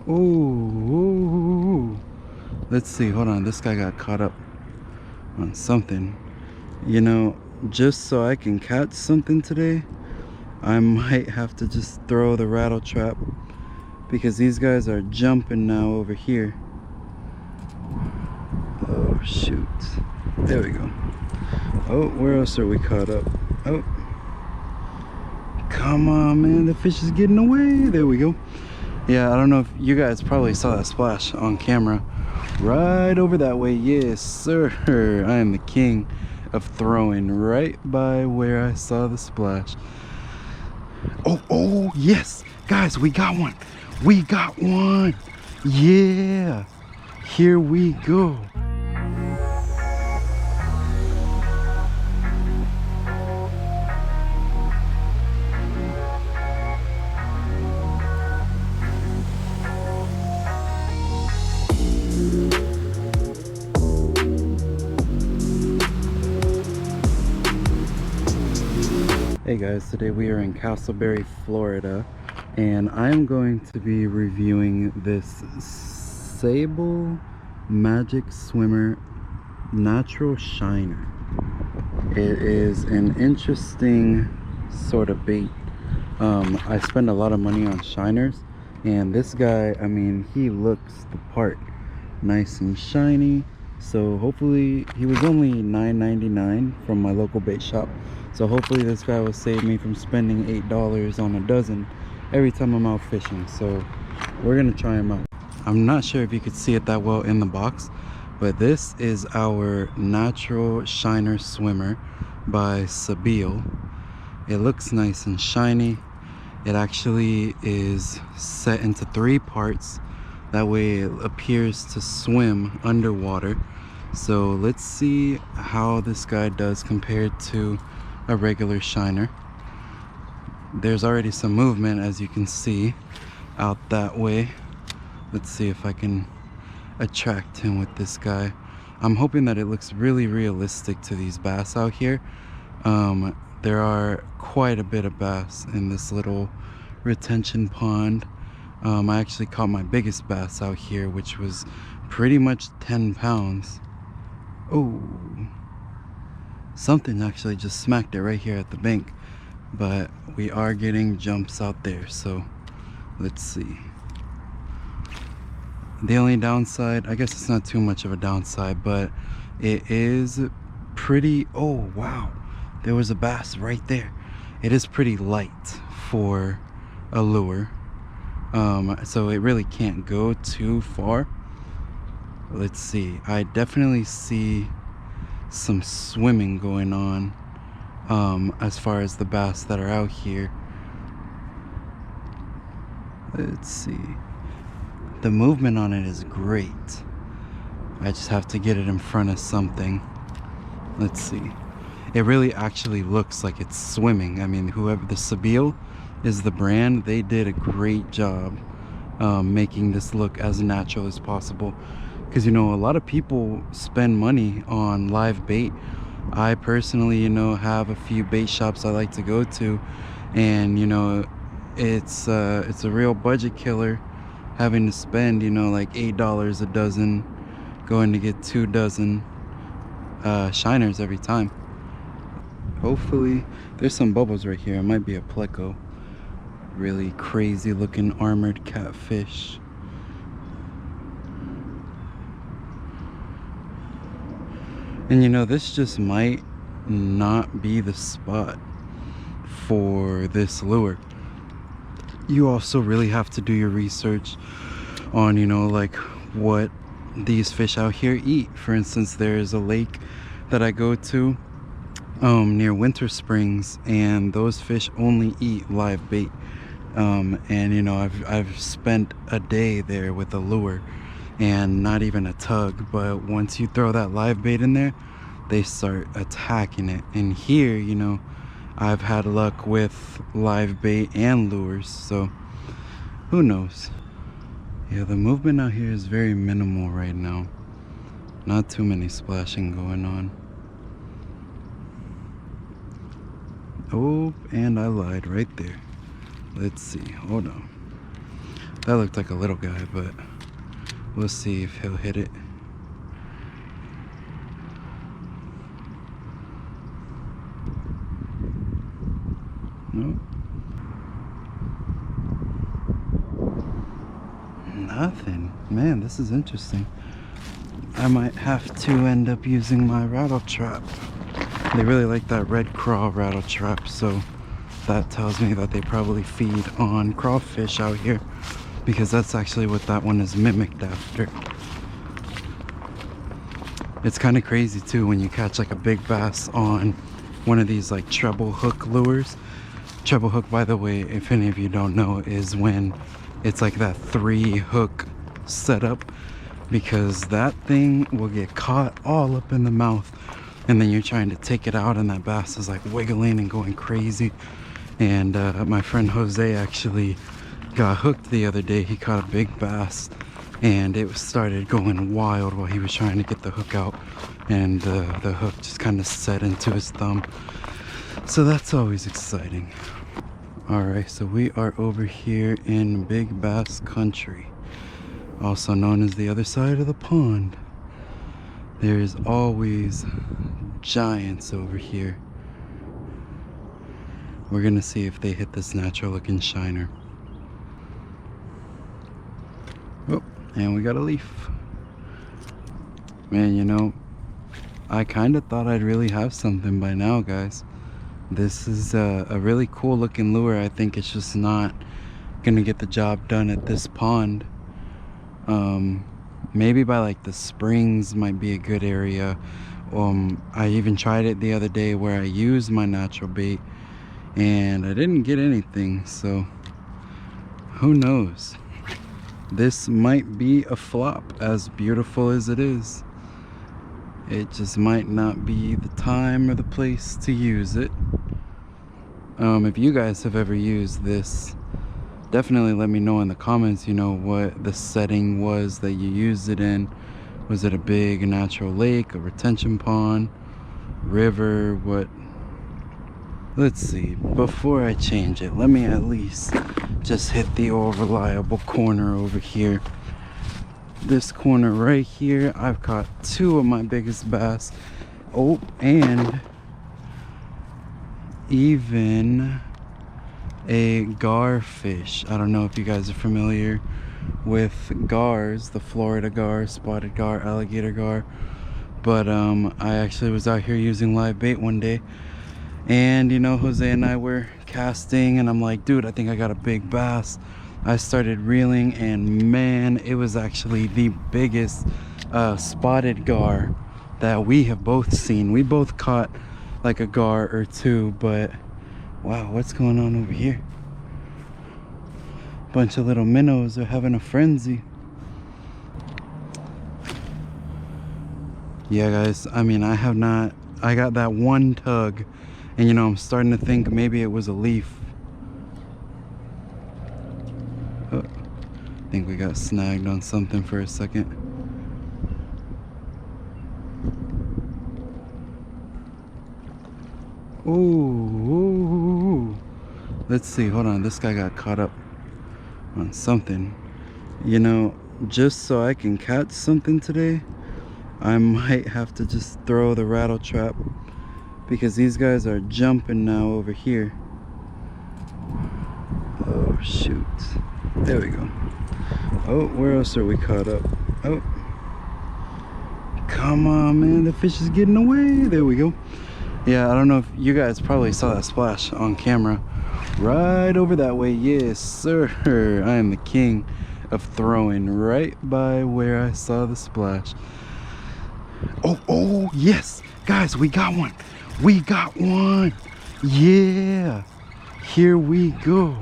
Oh, let's see. Hold on. This guy got caught up on something. You know, just so I can catch something today, I might have to just throw the rattle trap because these guys are jumping now over here. Oh, shoot. There we go. Oh, where else are we caught up? Oh, come on, man. The fish is getting away. There we go. Yeah, I don't know if you guys probably saw that splash on camera. Right over that way. Yes, sir. I am the king of throwing right by where I saw the splash. Oh, yes. Guys, we got one. We got one. Yeah. Here we go. Hey guys, today we are in Castleberry, Florida, and I'm going to be reviewing this Sebile Magic Swimmer Natural Shiner. It is an interesting sort of bait. I spend a lot of money on shiners, and this guy, I mean, he looks the part. Nice and shiny. So hopefully, he was only $9.99 from my local bait shop. So hopefully this guy will save me from spending $8 on a dozen every time I'm out fishing. So we're gonna try him out. I'm not sure if you could see it that well in the box, but this is our Natural Shiner Swimmer by Sebile. It looks nice and shiny. It actually is set into 3 parts. That way it appears to swim underwater. So let's see how this guy does compared to a regular shiner. There's already some movement, as you can see, out that way. Let's see if I can attract him with this guy. I'm hoping that it looks really realistic to these bass out here. There are quite a bit of bass in this little retention pond. I actually caught my biggest bass out here, which was pretty much 10 pounds. Oh, something actually just smacked it right here at the bank, but we are getting jumps out there, so let's see. The only downside, I guess it's not too much of a downside, but it is pretty, oh wow, there was a bass right there. It is pretty light for a lure. So it really can't go too far. Let's see. I definitely see some swimming going on as far as the bass that are out here. Let's see. The movement on it is great. I just have to get it in front of something. Let's see. It really actually looks like it's swimming. I mean, whoever, the Sebile is the brand, they did a great job making this look as natural as possible, because you know, a lot of people spend money on live bait. I personally, you know, have a few bait shops I like to go to, and you know, it's a real budget killer having to spend, you know, like $8 a dozen going to get 2 dozen shiners every time. Hopefully there's some bubbles right here. It might be a pleco. Really crazy looking armored catfish. And you know, this just might not be the spot for this lure. You also really have to do your research on, you know, like what these fish out here eat. For instance, there is a lake that I go to near Winter Springs, and those fish only eat live bait. And you know, I've spent a day there with a lure and not even a tug, but once you throw that live bait in there, they start attacking it. And here, you know, I've had luck with live bait and lures, so who knows. Yeah, the movement out here is very minimal right now. Not too many splashing going on. Oh, and I lied right there. Let's see, hold on. That looked like a little guy, but we'll see if he'll hit it. Nope. Nothing. Man, this is interesting. I might have to end up using my rattle trap. They really like that red craw rattle trap, so that tells me that they probably feed on crawfish out here, because that's actually what that one is mimicked after. It's kind of crazy too when you catch like a big bass on one of these like treble hook lures. Treble hook, by the way, if any of you don't know, is when it's like that 3 hook setup, because that thing will get caught all up in the mouth, and then you're trying to take it out and that bass is like wiggling and going crazy. And my friend Jose actually got hooked the other day. He caught a big bass and it started going wild while he was trying to get the hook out, and the hook just kind of set into his thumb. So that's always exciting. Alright, so we are over here in Big Bass Country, also known as the other side of the pond. There's always giants over here. We're gonna see if they hit this natural looking shiner. Oh, and we got a leaf. Man, you know, I kind of thought I'd really have something by now, guys. This is a really cool looking lure. I think it's just not gonna get the job done at this pond. Maybe by like the springs might be a good area. I even tried it the other day where I used my natural bait and I didn't get anything, so who knows. This might be a flop, as beautiful as it is. It just might not be the time or the place to use it. If you guys have ever used this, definitely let me know in the comments, you know, what the setting was that you used it in. Was it a big natural lake, a retention pond, river, what? Let's see, before I change it, let me at least just hit the old reliable corner over here. This corner right here, I've caught 2 of my biggest bass. Oh, and even a gar fish. I don't know if you guys are familiar with gars, the Florida gar, spotted gar, alligator gar, but I actually was out here using live bait one day, and you know, Jose and I were casting, and I'm like, dude, I think I got a big bass. I started reeling, and man, it was actually the biggest spotted gar that we have both seen. We both caught like a gar or 2, but wow, what's going on over here? Bunch of little minnows are having a frenzy. Yeah, guys, I mean, I got that one tug, and you know, I'm starting to think maybe it was a leaf. Oh, I think we got snagged on something for a second. Ooh, let's see, hold on, this guy got caught up on something. You know, just so I can catch something today, I might have to just throw the rattle trap, because these guys are jumping now over here. Oh shoot, there we go. Oh, where else are we caught up? Oh, come on, man, the fish is getting away. There we go. Yeah, I don't know if you guys probably saw that splash on camera right over that way. Yes sir, I am the king of throwing right by where I saw the splash. Oh yes, guys, we got one. We got one. Yeah, here we go.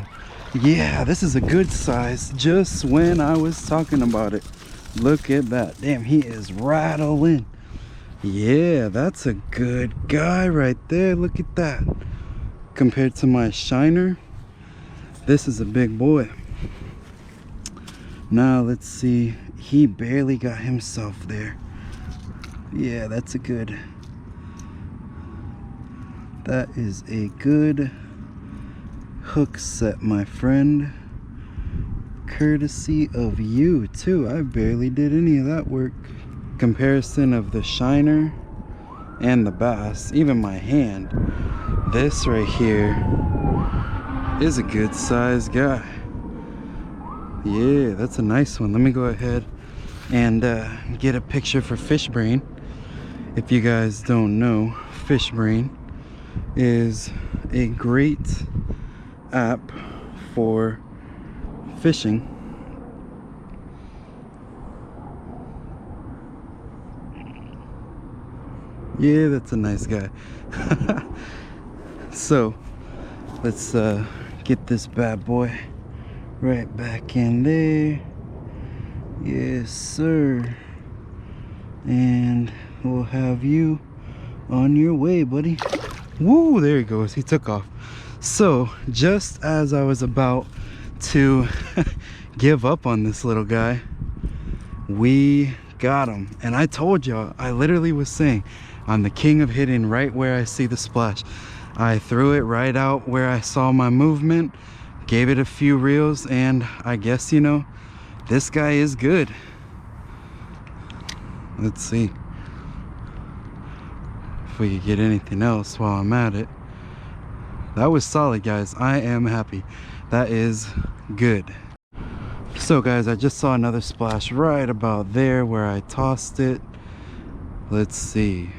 Yeah, this is a good size, just when I was talking about it. Look at that. Damn, he is rattling. Yeah, that's a good guy right there. Look at that. Compared to my shiner, this is a big boy. Now let's see, he barely got himself there. Yeah, that's a good, that is a good hook set, my friend. courtesy of you too. I barely did any of that work. Comparison of the shiner and the bass, even my hand. This right here is a good sized guy. Yeah, that's a nice one. Let me go ahead and get a picture for Fishbrain. If you guys don't know, Fishbrain is a great app for fishing. Yeah, that's a nice guy. So let's get this bad boy right back in there. Yes sir, and we'll have you on your way, buddy. Woo, there he goes. He took off. So just as I was about to give up on this little guy, we got him. And I told y'all, I literally was saying, I'm the king of hitting right where I see the splash. I threw it right out where I saw my movement, gave it a few reels, and I guess, you know, this guy is good. Let's see if we could get anything else while I'm at it. That was solid, guys. I am happy. That is good. So guys, I just saw another splash right about there where I tossed it. Let's see.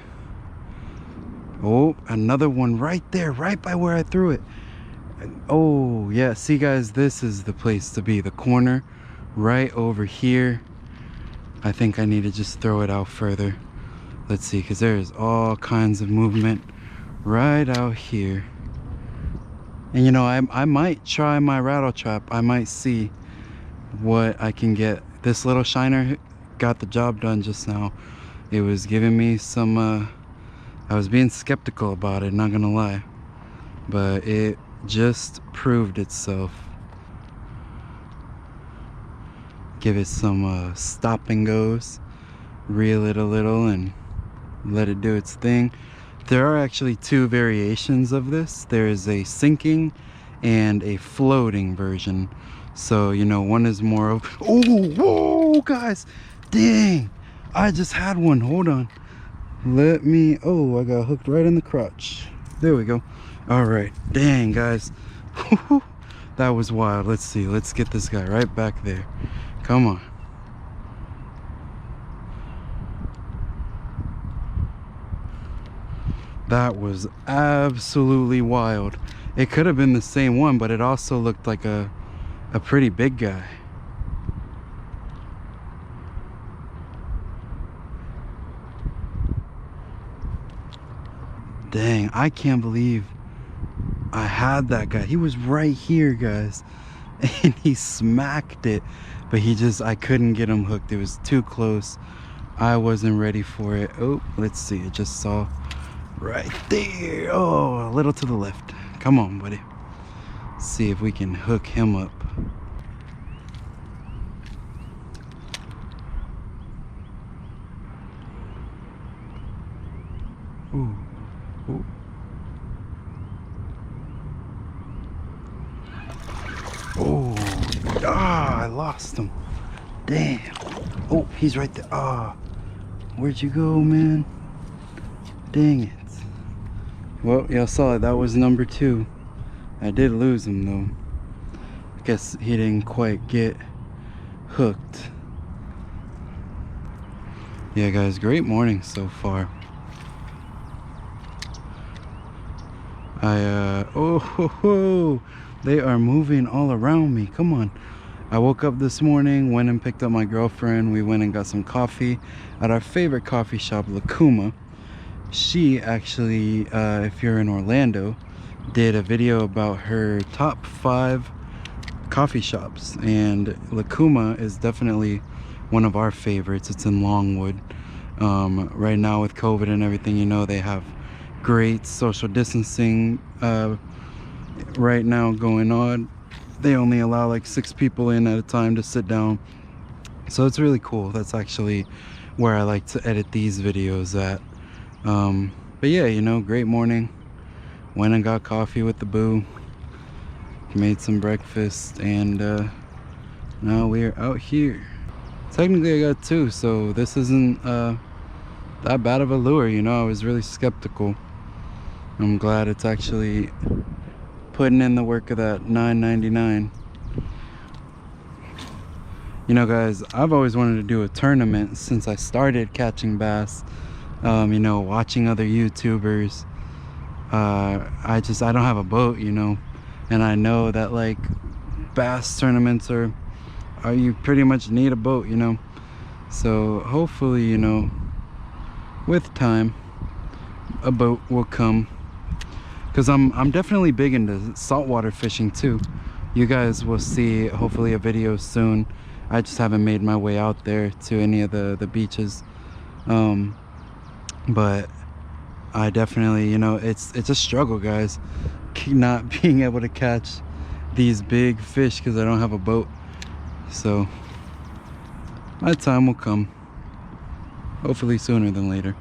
Oh, another one right there, right by where I threw it. Oh yeah, see guys, this is the place to be, the corner right over here. I think I need to just throw it out further. Let's see, because there's all kinds of movement right out here. And you know, I might try my rattle trap. I might see what I can get. This little shiner got the job done just now. It was giving me some I was being skeptical about it, not gonna lie, but it just proved itself. Give it some stop and goes, reel it a little and let it do its thing. There are actually two variations of this. There is a sinking and a floating version. So, you know, one is more of, oh, whoa, guys, dang, I just had one, hold on. Let me, oh, I got hooked right in the crotch. There we go. All right, dang, guys. That was wild. Let's see, let's get this guy right back there. Come on. That was absolutely wild. It could have been the same one, but it also looked like a pretty big guy. Dang, I can't believe I had that guy. He was right here, guys, and he smacked it, but I couldn't get him hooked. It was too close. I wasn't ready for it. Oh, let's see, it just saw right there. Oh, a little to the left. Come on, buddy. Let's see if we can hook him up. Ooh. Ooh. Oh, I lost him. Damn. Oh, he's right there. Ah, where'd you go, man? Dang it. Well, y'all saw it. That was number 2. I did lose him, though. I guess he didn't quite get hooked. Yeah, guys, great morning so far. Oh ho ho, they are moving all around me. Come on. I woke up this morning, went and picked up my girlfriend. We went and got some coffee at our favorite coffee shop, Lakuma. She actually, if you're in Orlando, did a video about her top 5 coffee shops, and Lakuma is definitely one of our favorites. It's in Longwood. Right now with COVID and everything, you know, they have great social distancing right now going on. They only allow like 6 people in at a time to sit down, so it's really cool. That's actually where I like to edit these videos at. But yeah, you know, great morning. Went and got coffee with the boo, made some breakfast, and Now we're out here. Technically I got two, so this isn't that bad of a lure, you know. I was really skeptical. I'm glad it's actually putting in the work of that $9.99. You know guys, I've always wanted to do a tournament since I started catching bass. You know, watching other YouTubers. I don't have a boat, you know, and I know that like bass tournaments are you pretty much need a boat, you know. So hopefully, you know, with time a boat will come, because I'm definitely big into saltwater fishing too. You guys will see hopefully a video soon. I just haven't made my way out there to any of the beaches, but I definitely, you know, it's a struggle guys, not being able to catch these big fish because I don't have a boat. So my time will come, hopefully sooner than later.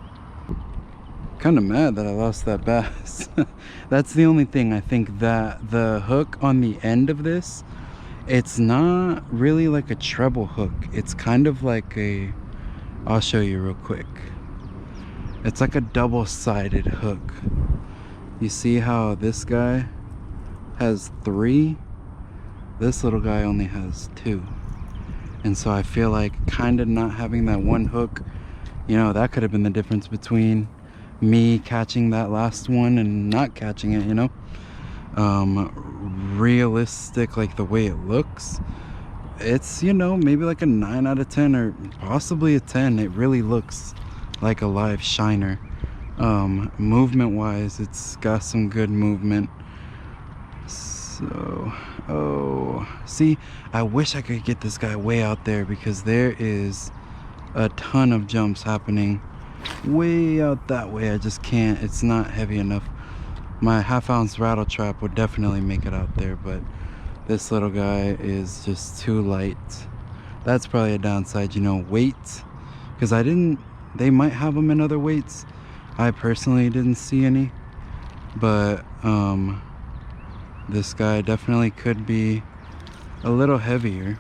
Kind of mad that I lost that bass. That's the only thing. I think that the hook on the end of this, it's not really like a treble hook. It's kind of like a, I'll show you real quick. It's like a double-sided hook. You see how this guy has 3? This little guy only has 2. And so I feel like kind of not having that one hook, you know, that could have been the difference between me catching that last one and not catching it, you know. Realistic, like the way it looks, it's, you know, maybe like a 9 out of 10 or possibly a 10. It really looks like a live shiner. Movement wise, it's got some good movement. So, oh, see, I wish I could get this guy way out there, because there is a ton of jumps happening way out that way. I just can't, it's not heavy enough. My 1/2 ounce rattle trap would definitely make it out there, but this little guy is just too light. That's probably a downside, you know, weight, because they might have them in other weights. I personally didn't see any, but this guy definitely could be a little heavier.